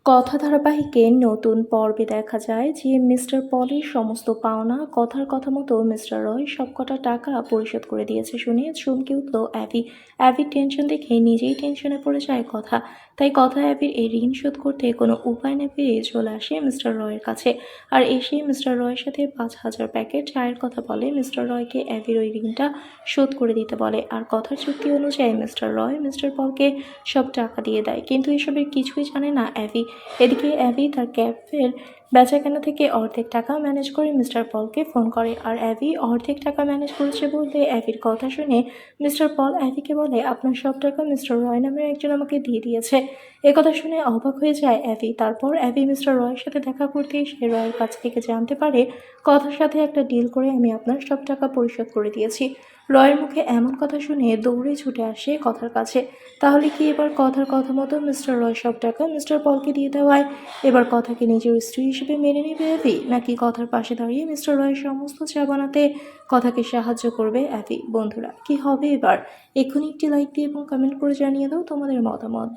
কথা ধারাবাহিকে নতুন পর্বে দেখা যায় যে মিস্টার পলের সমস্ত পাওনা কথার কথা মতো মিস্টার রয় সবকটা টাকা পরিশোধ করে দিয়েছে শুনে চমকে উঠল অ্যাভি। অ্যাভির টেনশন দেখে নিজেই টেনশনে পড়ে যায় কথা। তাই কথা অ্যাভির এই ঋণ শোধ করতে কোনো উপায় না পেয়ে চলে আসে মিস্টার রয়ের কাছে। আর এসে মিস্টার রয়ের সাথে 5,000 প্যাকেট চায়ের কথা বলে মিস্টার রয়কে অ্যাভির ওই ঋণটা শোধ করে দিতে বলে। আর কথার চুক্তি অনুযায়ী মিস্টার রয় মিস্টার পলকে সব টাকা দিয়ে দেয়, কিন্তু এসবের কিছুই জানে না অ্যাভি। এদিকে অ্যাভি তার ক্যাফের বেচাকেনা থেকে অর্ধেক টাকা ম্যানেজ করে মিস্টার পলকে ফোন করে। আর অ্যাভি অর্ধেক টাকা ম্যানেজ করেছে বলতে অ্যাভির কথা শুনে মিস্টার পল অ্যাভিকে বলে, আপনার সব টাকা মিস্টার রয় নামের একজন আমাকে দিয়ে দিয়েছে। একথা শুনে অবাক হয়ে যায় অ্যাভি। তারপর অ্যাভি মিস্টার রয়ের সাথে দেখা করতে এসে রয়ের কাছ থেকে জানতে পারে, কথার সাথে একটা ডিল করে আমি আপনার সব টাকা পরিশোধ করে দিয়েছি। রয়ের মুখে এমন কথা শুনে দৌড়ে ছুটে আসে কথার কাছে। তাহলে কি এবার কথার কথা মতো মিস্টার রয় সব টাকা মিস্টার পলকে দিয়ে দেওয়ায় এবার কথাকে নিজের স্ত্রী হিসেবে মেনে নেবে অ্যাভি, নাকি কথার পাশে দাঁড়িয়ে মিস্টার রয়ের সমস্ত চা বানাতে কথাকে সাহায্য করবে অ্যাভি? বন্ধুরা, কি হবে এবার? এক্ষুনি একটি লাইক দিয়ে এবং কমেন্ট করে জানিয়ে দাও তোমাদের মতামত।